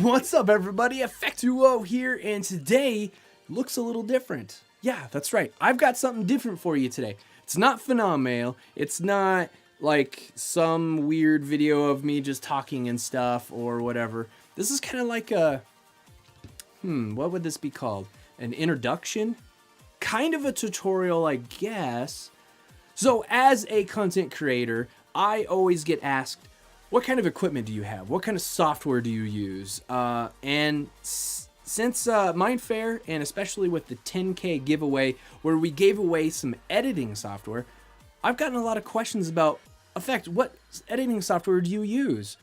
What's up, everybody? Effectuo here, and today looks a little different. Yeah, that's right. I've got something different for you today. It's not phenomenal. It's not like some weird video of me just talking and stuff or whatever. This is kind of like a, what would this be called? An introduction? Kind of a tutorial, I guess. So as a content creator, I always get asked, what kind of equipment do you have? What kind of software do you use? Since Mindfair, and especially with the 10K giveaway, where we gave away some editing software, I've gotten a lot of questions about, what editing software do you use?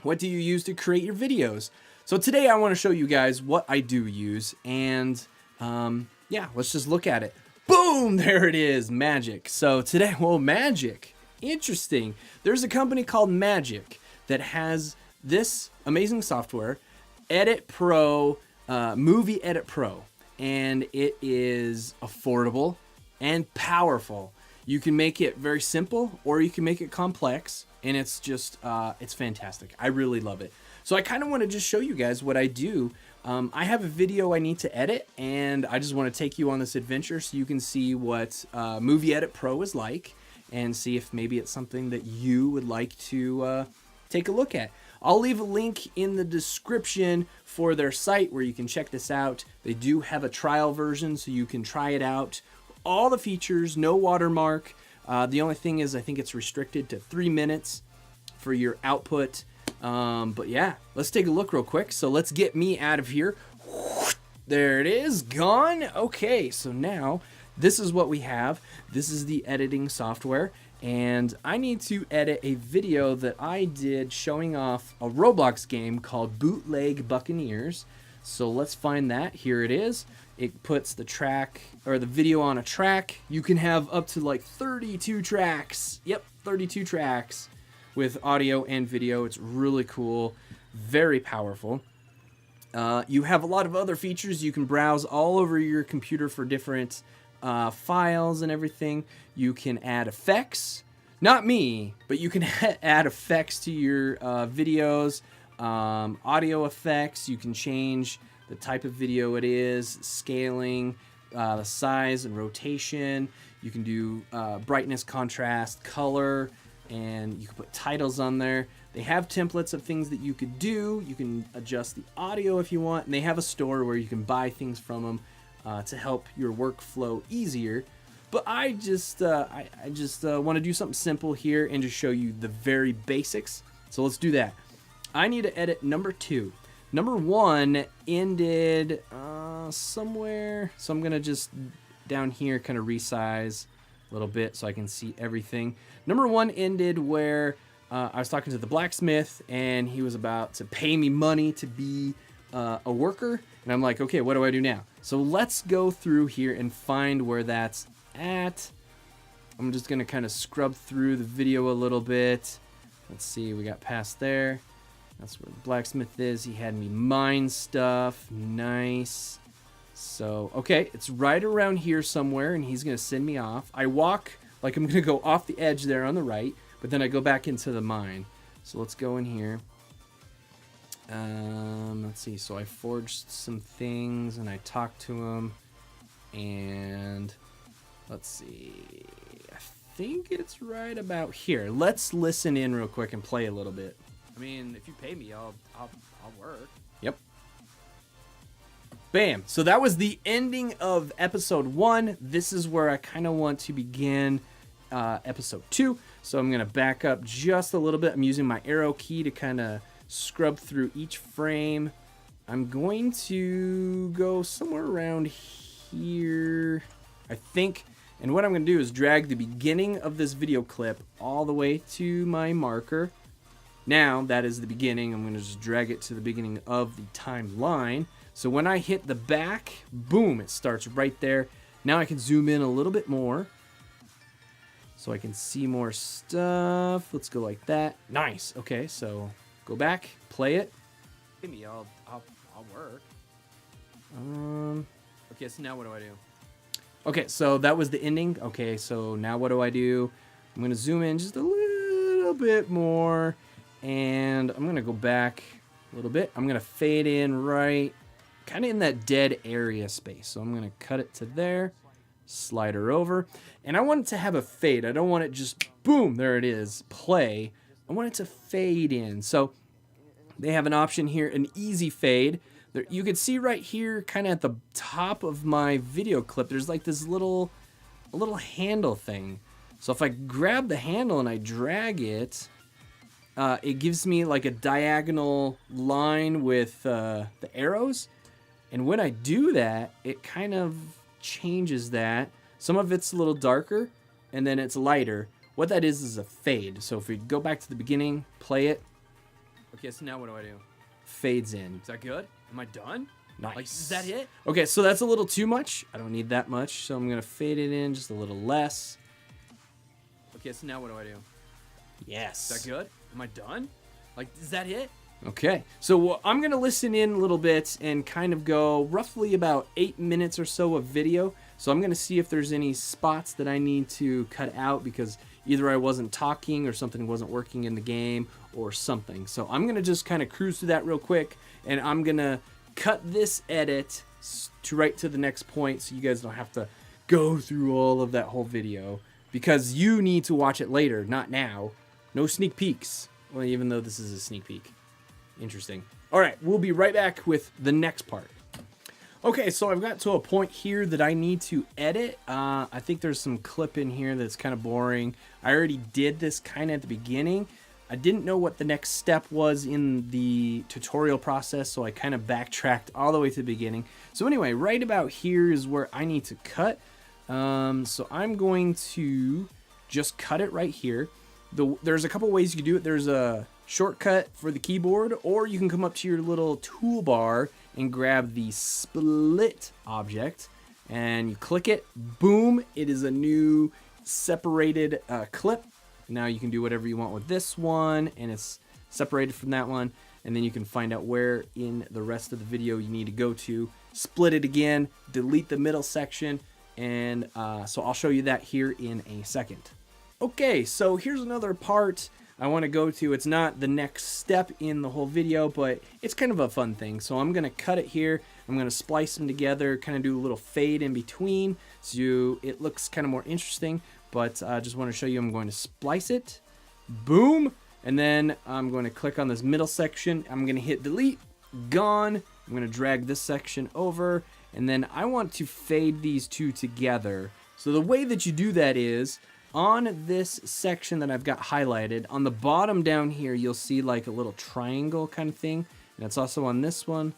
What do you use to create your videos? So today I want to show you guys what I do use, and yeah, let's just look at it. Boom, there it is, Magix. So today, Magix. Interesting. There's a company called Magix that has this amazing software, Edit Pro, Movie Edit Pro, and it is affordable and powerful. You can make it very simple or you can make it complex, and it's just, it's fantastic. I really love it. So I kind of want to just show you guys what I do. I have a video I need to edit, and I just want to take you on this adventure so you can see what Movie Edit Pro is like, and see if maybe it's something that you would like to take a look at. I'll leave a link in the description for their site where you can check this out. They do have a trial version, so you can try it out. All the features, no watermark. The only thing is I think it's restricted to 3 minutes for your output. But yeah, let's take a look real quick. So let's get me out of here. There it is, gone. Okay, so now this is what we have. This is the editing software, and I need to edit a video that I did showing off a Roblox game called Bootleg Buccaneers. So let's find that. Here it is. It puts the track or the video on a track. You can have up to like 32 tracks. Yep, 32 tracks with audio and video. It's really cool, very powerful. You have a lot of other features. You can browse all over your computer for different files and everything. You can add effects. Not me, but you can add effects to your videos, audio effects. You can change the type of video it is, scaling, the size and rotation. You can do brightness, contrast, color, and you can put titles on there. They have templates of things that you could do. You can adjust the audio if you want, and they have a store where you can buy things from them to help your workflow easier. But I just want to do something simple here and just show you the very basics. So let's do that. I need to edit number 2. Number 1 ended somewhere, so I'm gonna just down here kind of resize a little bit so I can see everything. Number 1 ended where I was talking to the blacksmith, and he was about to pay me money to be a worker, and I'm like, okay, what do I do now? So let's go through here and find where that's at. I'm just gonna kind of scrub through the video a little bit. Let's see, we got past there. That's where the blacksmith is. He had me mine stuff. Nice. So, okay, it's right around here somewhere, and he's gonna send me off. I walk like I'm gonna go off the edge there on the right, but then I go back into the mine. So let's go in here. Let's see, so I forged some things and I talked to him, and let's see, I think it's right about here. Let's listen in real quick and play a little bit. I mean, if you pay me, I'll work. Yep. Bam. So that was the ending of episode 1. This is where I kind of want to begin episode 2. So I'm going to back up just a little bit. I'm using my arrow key to kind of scrub through each frame. I'm going to go somewhere around here, I think. And what I'm going to do is drag the beginning of this video clip all the way to my marker. Now that is the beginning. I'm going to just drag it to the beginning of the timeline. So when I hit the back, boom, it starts right there. Now I can zoom in a little bit more so I can see more stuff. Let's go like that. Nice. Okay, so go back, play it. Maybe I'll work. Okay, so now what do I do? Okay, so that was the ending. Okay, so now what do I do? I'm gonna zoom in just a little bit more, and I'm gonna go back a little bit. I'm going to fade in right kind of in that dead area space. So I'm going to cut it to there, slide her over. And I want it to have a fade. I don't want it just, boom, there it is, play. I want it to fade in. So they have an option here, an easy fade. There, you can see right here, kind of at the top of my video clip, there's like this a little handle thing. So if I grab the handle and I drag it, it gives me like a diagonal line with the arrows. And when I do that, it kind of changes that. Some of it's a little darker, and then it's lighter. What that is a fade. So if we go back to the beginning, play it. Okay, so now what do I do? Fades in. Is that good? Am I done? Nice. Like, is that it? Okay, so that's a little too much. I don't need that much, so I'm going to fade it in just a little less. Okay, so now what do I do? Yes. Is that good? Am I done? Like, is that it? Okay, so I'm going to listen in a little bit and kind of go roughly about 8 minutes or so of video. So I'm going to see if there's any spots that I need to cut out because either I wasn't talking or something wasn't working in the game or something. So I'm going to just kind of cruise through that real quick, and I'm going to cut this edit to right to the next point so you guys don't have to go through all of that whole video because you need to watch it later, not now. No sneak peeks. Well, even though this is a sneak peek. Interesting. All right, we'll be right back with the next part. Okay, so I've got to a point here that I need to edit. I think there's some clip in here that's kind of boring. I already did this kind of at the beginning. I didn't know what the next step was in the tutorial process, so I kind of backtracked all the way to the beginning. So anyway, right about here is where I need to cut. So I'm going to just cut it right here. There's a couple ways you can do it. There's a shortcut for the keyboard, or you can come up to your little toolbar and grab the split object and you click it. Boom, it is a new separated clip. Now you can do whatever you want with this one, and it's separated from that one, and then you can find out where in the rest of the video you need to go to, split it again, delete the middle section, and so I'll show you that here in a second. Okay, so here's another part I want to go to. It's not the next step in the whole video, but it's kind of a fun thing. So I'm going to cut it here. I'm going to splice them together, kind of do a little fade in between so it looks kind of more interesting. But I just want to show you I'm going to splice it. Boom. And then I'm going to click on this middle section. I'm going to hit delete. Gone. I'm going to drag this section over. And then I want to fade these two together. So the way that you do that is on this section that I've got highlighted, on the bottom down here, you'll see like a little triangle kind of thing. And it's also on this one.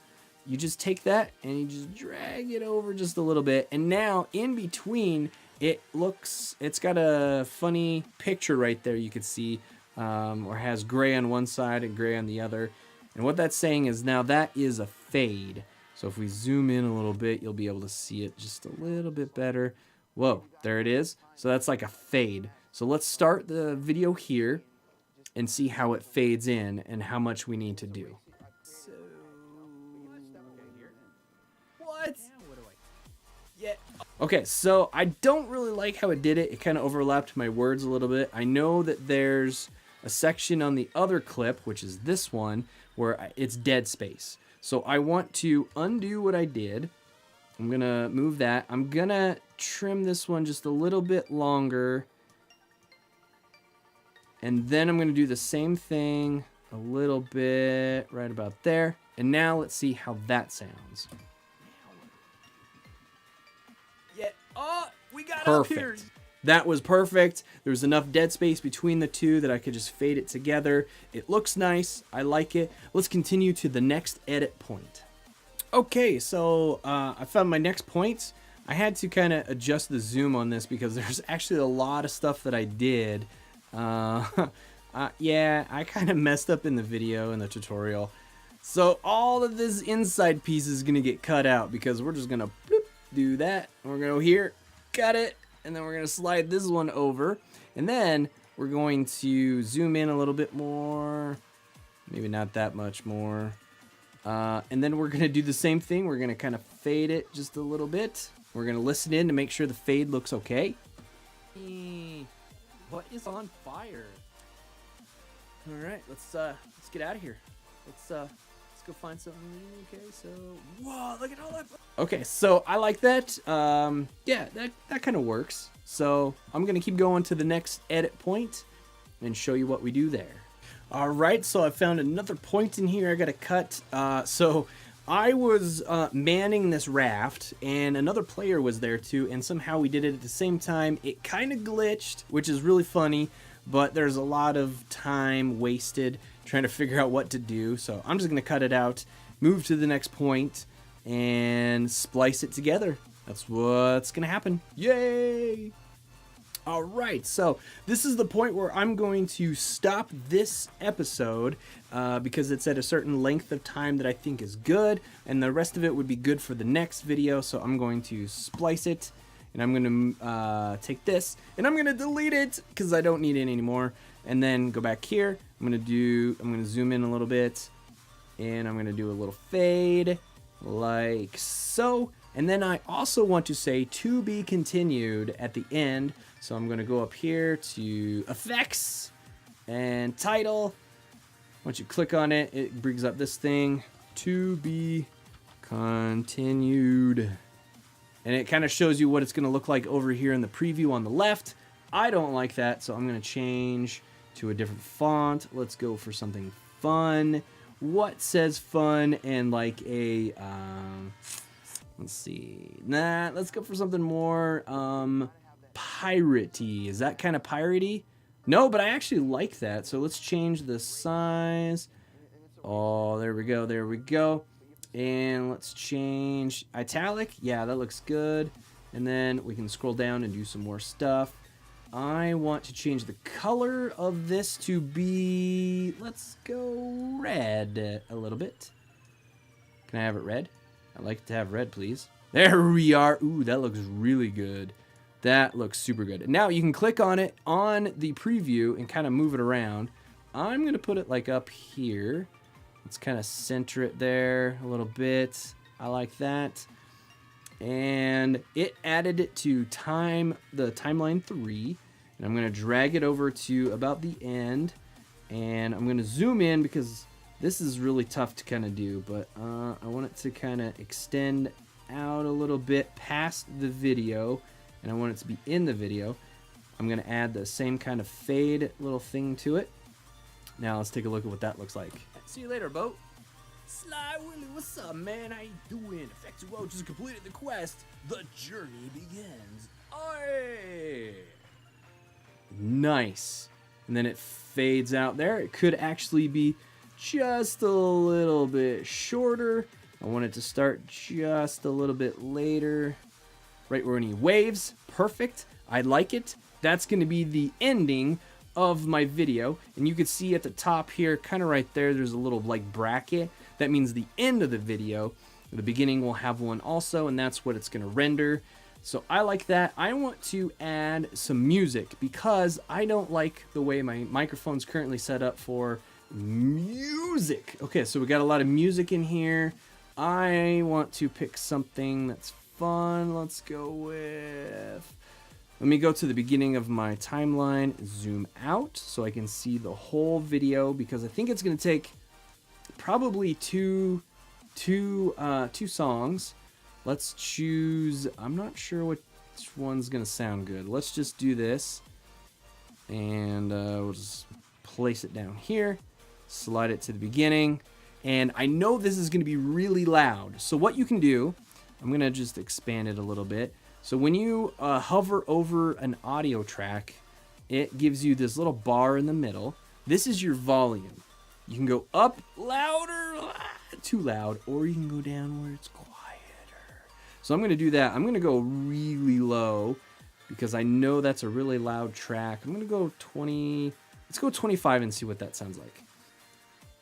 You just take that and you just drag it over just a little bit. And now in between, it's got a funny picture right there you could see, or has gray on one side and gray on the other. And what that's saying is now that is a fade. So if we zoom in a little bit, you'll be able to see it just a little bit better. Whoa, there it is. So that's like a fade. So let's start the video here and see how it fades in and how much we need to do. So, what? Yeah. Okay, so I don't really like how it did it. It kind of overlapped my words a little bit. I know that there's a section on the other clip, which is this one, where it's dead space. So I want to undo what I did. I'm going to move that. I'm going to trim this one just a little bit longer. And then I'm going to do the same thing a little bit right about there. And now let's see how that sounds. Yeah. Oh, we got up here. That was perfect. There was enough dead space between the two that I could just fade it together. It looks nice. I like it. Let's continue to the next edit point. Okay, so I found my next point. I had to kind of adjust the zoom on this because there's actually a lot of stuff that I did. Yeah, I kind of messed up in the video, in the tutorial. So all of this inside piece is going to get cut out because we're just going to do that. We're going to go here, cut it, and then we're going to slide this one over. And then we're going to zoom in a little bit more. Maybe not that much more. And then we're going to do the same thing. We're going to kind of fade it just a little bit. We're going to listen in to make sure the fade looks okay. What is on fire? All right, let's get out of here. Let's go find something. Okay, so whoa, look at all that. Okay, so I like that. Yeah, that kind of works. So I'm gonna keep going to the next edit point and show you what we do there. All right, so I found another point in here I gotta cut. So I was manning this raft, and another player was there too, and somehow we did it at the same time. It kind of glitched, which is really funny, but there's a lot of time wasted trying to figure out what to do. So I'm just gonna cut it out, move to the next point, and splice it together. That's what's gonna happen. Yay! All right, so this is the point where I'm going to stop this episode because it's at a certain length of time that I think is good, and the rest of it would be good for the next video. So I'm going to splice it, and I'm going to take this, and I'm going to delete it because I don't need it anymore, and then go back here. I'm going to zoom in a little bit, and I'm going to do a little fade like so. And then I also want to say to be continued at the end. So I'm going to go up here to effects and title. Once you click on it, it brings up this thing, to be continued. And it kind of shows you what it's going to look like over here in the preview on the left. I don't like that, so I'm going to change to a different font. Let's go for something fun. What says fun and like a... let's see. Nah, let's go for something more piratey. Is that kind of piratey? No, but I actually like that. So let's change the size. Oh, there we go. There we go. And let's change italic. Yeah, that looks good. And then we can scroll down and do some more stuff. I want to change the color of this to be, let's go red a little bit. Can I have it red? I'd like to have red, please. There we are. Ooh, that looks really good. That looks super good. And now you can click on it on the preview and kind of move it around. I'm going to put it like up here. Let's kind of center it there a little bit. I like that. And it added it to the timeline 3. And I'm going to drag it over to about the end. And I'm going to zoom in because this is really tough to kind of do, but I want it to kind of extend out a little bit past the video, and I want it to be in the video. I'm going to add the same kind of fade little thing to it. Now let's take a look at what that looks like. See you later, boat. Sly Willy, what's up, man? How you doing? Effective Well just completed the quest. The journey begins. Oi! Nice. And then it fades out there. It could actually be just a little bit shorter. I want it to start just a little bit later, right where any waves. Perfect. I like it. That's going to be the ending of my video, and you can see at the top here, kind of right there, there's a little like bracket. That means the end of the video. The beginning will have one also, and that's what it's going to render. So I like that. I want to add some music because I don't like the way my microphone's currently set up for music. Okay, so we got a lot of music in here. I want to pick something that's fun. Let's go with... Let me go to the beginning of my timeline, zoom out so I can see the whole video because I think it's going to take probably two songs. Let's choose... I'm not sure which one's going to sound good. Let's just do this. And we'll just place it down here. Slide it to the beginning. And I know this is going to be really loud. So what you can do... I'm going to just expand it a little bit. So when you hover over an audio track, it gives you this little bar in the middle. This is your volume. You can go up louder, too loud, or you can go down where it's quieter. So I'm going to do that. I'm going to go really low because I know that's a really loud track. I'm going to go 20. Let's go 25 and see what that sounds like.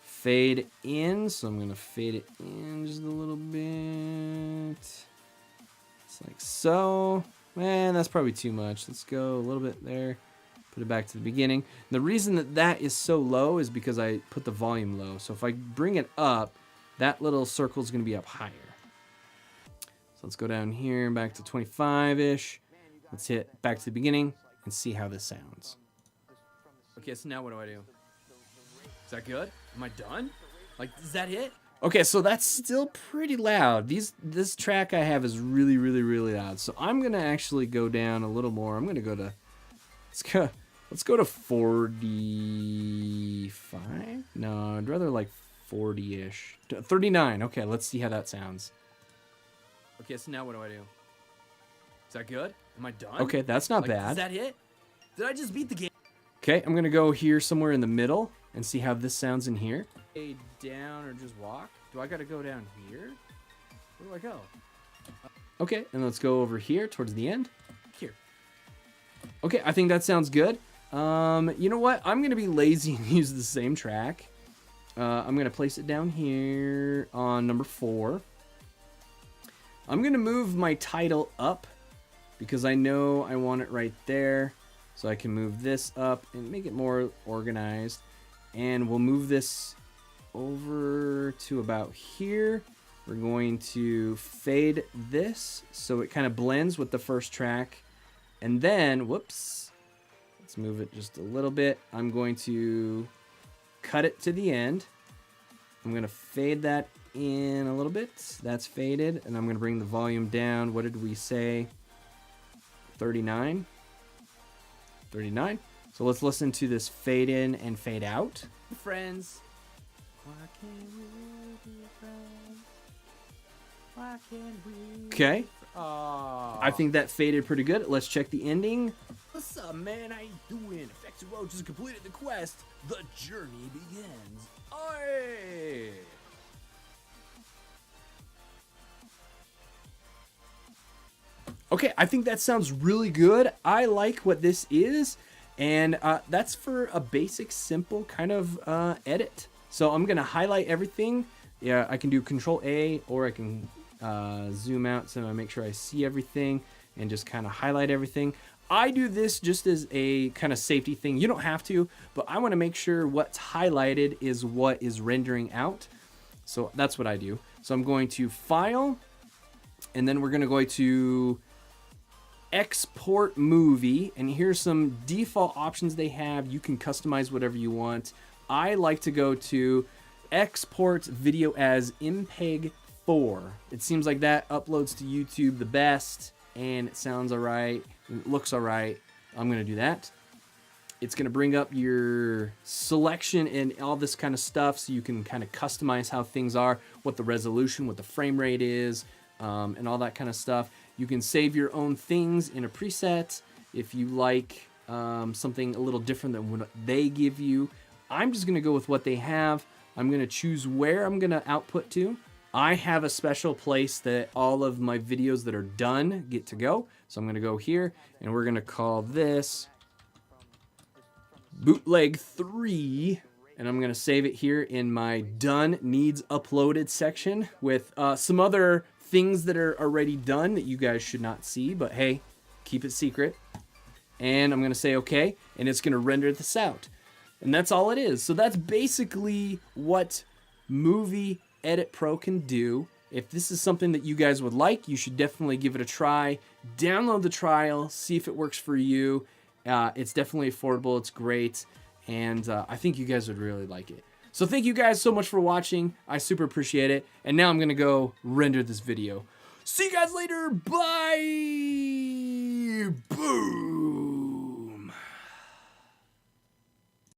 Fade in. So I'm going to fade it in just a little bit. Like so. Man, that's probably too much. Let's go a little bit there. Put it back to the beginning. The reason that that is so low is because I put the volume low. So if I bring it up, that little circle is going to be up higher. So let's go down here back to 25-ish. Let's hit back to the beginning and see how this sounds. Okay, so now what do I do? Is that good? Am I done? Like, is that it? Okay, so that's still pretty loud. This track I have is really, really, really loud. So I'm gonna actually go down a little more. I'm gonna go to let's go to 45. No, I'd rather like 40-ish. 39. Okay, let's see how that sounds. Okay, so now what do I do? Is that good? Am I done? Okay, that's not bad. Is that it? Did I just beat the game? Okay, I'm gonna go here somewhere in the middle and see how this sounds in here. Down or just walk? Do I gotta go down here? Where do I go? Okay, and let's go over here towards the end. Here. Okay, I think that sounds good. You know what? I'm gonna be lazy and use the same track. I'm gonna place it down here on number 4. I'm gonna move my title up because I know I want it right there. So I can move this up and make it more organized. And we'll move this over to about here. We're going to fade this so it kind of blends with the first track. And then, whoops, let's move it just a little bit. I'm going to cut it to the end. I'm going to fade that in a little bit. That's faded. And I'm going to bring the volume down. What did we say? 39. 39. So let's listen to this fade in and fade out. Friends. Why can't we be friends? Why can't we? Okay. Oh. I think that faded pretty good. Let's check the ending. What's up, man? How you doing? Effective Roach has completed the quest. The journey begins. Oi! Okay, I think that sounds really good. I like what this is, and that's for a basic, simple kind of edit. So I'm gonna highlight everything. Yeah, I can do Control A, or I can zoom out so I make sure I see everything and just kind of highlight everything. I do this just as a kind of safety thing. You don't have to, but I want to make sure what's highlighted is what is rendering out. So that's what I do. So I'm going to File, and then we're gonna go to Export Movie, and here's some default options they have. You can customize whatever you want. I like to go to Export Video as MPEG 4. It seems like that uploads to YouTube the best, and it sounds alright, it looks alright. I'm gonna do that. It's gonna bring up your selection and all this kind of stuff, so you can kind of customize how things are, what the resolution, what the frame rate is, and all that kind of stuff. You can save your own things in a preset if you like something a little different than what they give you. I'm just gonna go with what they have. I'm gonna choose where I'm gonna output to. I have a special place that all of my videos that are done get to go. So I'm gonna go here, and we're gonna call this Bootleg 3. And I'm gonna save it here in my Done Needs Uploaded section with some other things that are already done that you guys should not see, but hey, keep it secret. And I'm gonna say okay, and it's gonna render this out. And that's all it is. So that's basically what Movie Edit Pro can do. If this is something that you guys would like, you should definitely give it a try. Download the trial, see if it works for you. It's definitely affordable, it's great, and I think you guys would really like it. So thank you guys so much for watching. I super appreciate it. And now I'm gonna go render this video. See you guys later. Bye. Boom.